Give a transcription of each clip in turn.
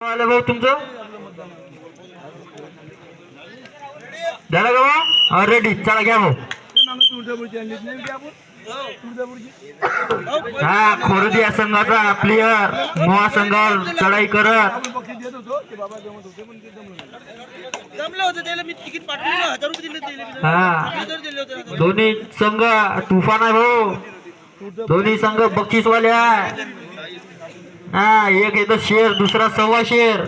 आलं भाऊ तुमचं झालं का भाऊ रेडी चला घ्या भाऊ हा खोरदी या संघाचा प्लेयर मोहा संघावर चढाई करत हा दोन्ही संघ तुफान आहे भाऊ दोन्ही संघ बक्षीसवाले आहे हा एक येतो शेर दुसरा सव्वा शेर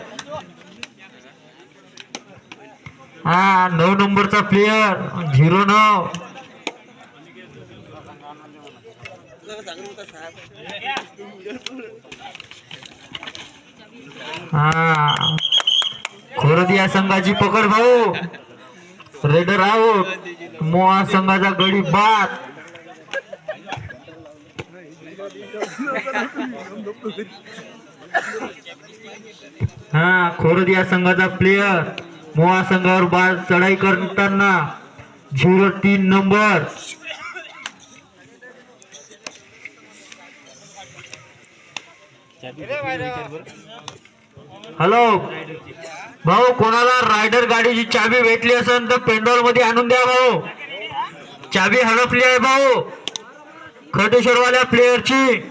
हा 9 नंबरचा प्लेयर 09 हा खोरदी या संघाची पकड भाऊ रेडर आउट मोहा संघाचा गडी बाद हा खोरदी या संघाचा प्लेयर मोहा संघावर बाल चढाई करताना 03 नंबर हॅलो भाऊ कोणाला रायडर गाडीची चाबी भेटली असेल तर पेंडॉल मध्ये आणून द्या भाऊ चाबी हडपली आहे भाऊ खडेश्वरवाल्या प्लेयरची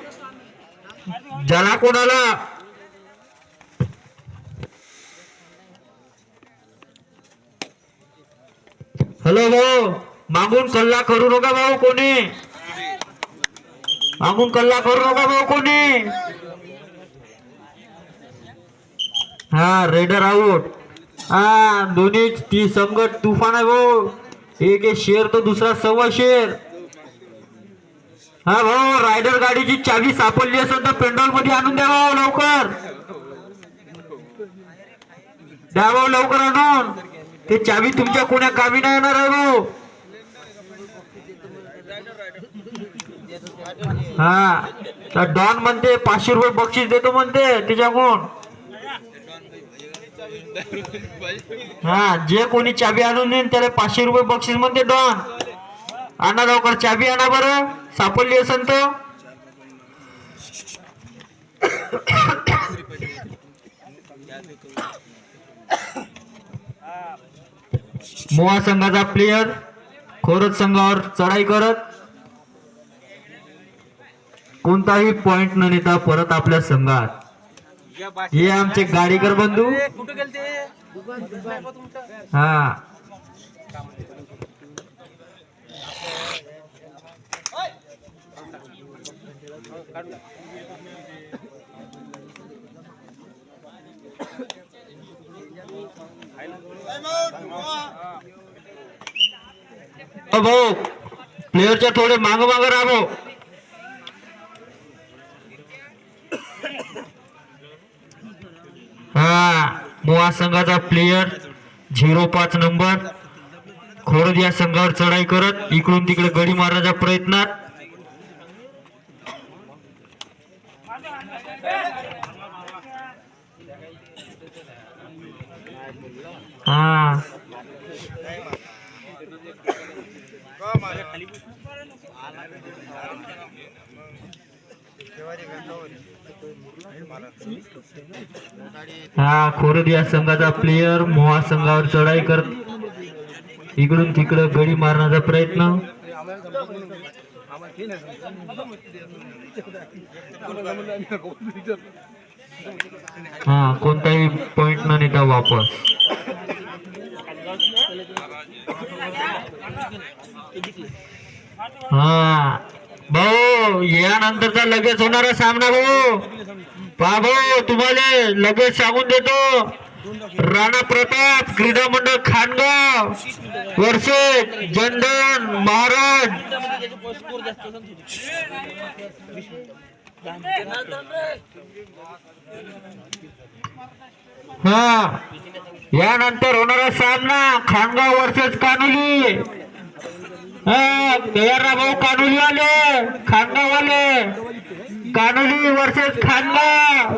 ज्याला कोणाला हॅलो भाऊ मागून कल्ला करू नका भाऊ कोणी मागून कल्ला करू नका भाऊ कोणी हा रेडर आउट हा दोन्ही ती संघ तुफान आहे भाऊ एक शेर तो दुसरा सव्वा शेर हा भाऊ रायडर गाडीची चावी सापडली असेल तर पेंडॉल मध्ये आणून द्या भाऊ लवकर द्या भाऊ लवकर आणून ते चावी तुमच्या कोण्या कामी नाही येणार आहे भाऊ हा तर डॉन म्हणते 500 रुपये बक्षीस देतो म्हणते त्याच्याकडून हा जे कोणी चाबी आणून देईन त्याला 500 रुपये बक्षीस म्हणते डॉन आणा लवकर चाबी आणा बरं सापडली असेल तर मोहा संघाचा प्लेयर खोरद संघावर चढाई करत कोणताही पॉइंट न नेता परत आपल्या संघात हे आमचे गाडीकर बंधू हा भाऊ प्लेयरच्या थोडे माग माग राहा भाऊ हा मोहा संघाचा प्लेयर 05 नंबर खोरद या संघावर चढाई करत इकडून तिकडे गडी मारण्याच्या प्रयत्नात हा हा खोरद या संघाचा प्लेयर मोहा संघावर चढाई करत इकडून तिकडे गडी मारण्याचा प्रयत्न हा कोणताही पॉइंट न नेता वापस हा भाऊ यानंतरचा लगेच होणारा सामना भाऊ पहा भाऊ तुम्हाला लगेच सांगून देतो राणा प्रताप क्रीडा मंडळ खानगाव वर्सेस जनधन महाराज हा यानंतर होणारा सामना खानगाव वर्सेस कानोली तयार भाऊ कानोली वाले खानगाव वाले कानोली वर्सेस खानगाव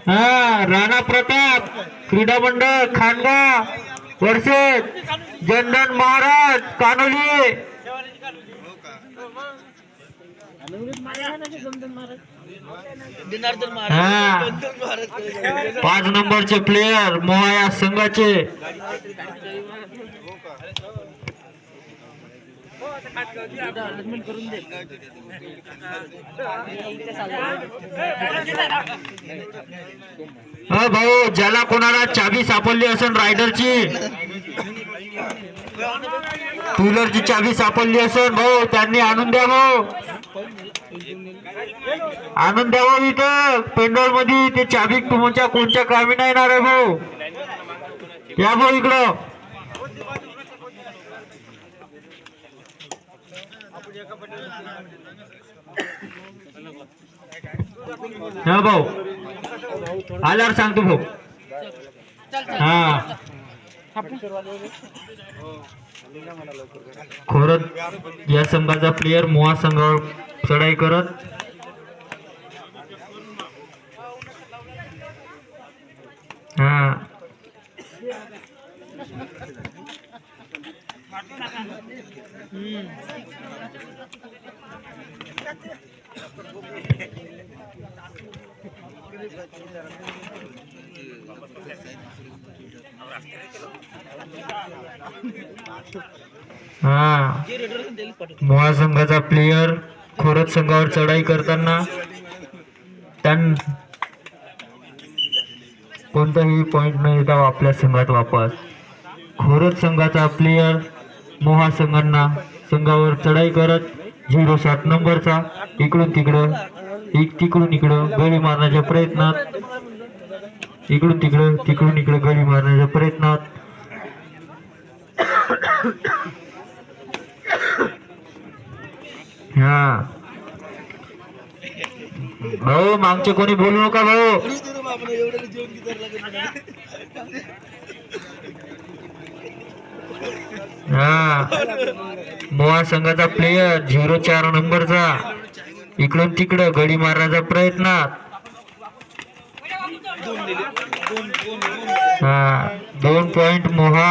हा राणा प्रताप क्रीडा मंडळ खानगाव वर्सेस जनधन महाराज कानोली हा 5 नंबरचे प्लेयर मोहा या संघाचे. भाऊ ज्याला कोणाला चाबी सापडली असेल रायडरची, टू व्हीलरची चाबी सापडली असेल भाऊ त्यांनी आणून द्या भाऊ, आणून द्यावं इथं पेंडॉल मध्ये. ते चाबी तुमच्या कोणत्या कामी नाही येणार आहे भाऊ. या भाऊ इकडं. हा भाऊ आल्यावर सांगतो भाऊ. हा खोरत या संघाचा प्लेयर मोहा संघावर चढाई करत. हा मोहा संघाचा प्लेयर खोरत संघावर चढाई करताना कोणताही पॉइंट न येता आपल्या संघात वापस. खोरत संघाचा प्लेयर मोहा संघावर चढाई करत 07 नंबरचा इकडून तिकडं तिकडून इकडं गडी मारण्याच्या प्रयत्नात, इकडून इकडं गडी मारण्याच्या प्रयत्नात. हा भाऊ मागचे कोणी बोलू नका भाऊ. हा मोहा संघाचा प्लेयर 04 नंबरचा इकडून तिकडं गडी मारण्याचा प्रयत्नात. हा 2 पॉइंट मोहा.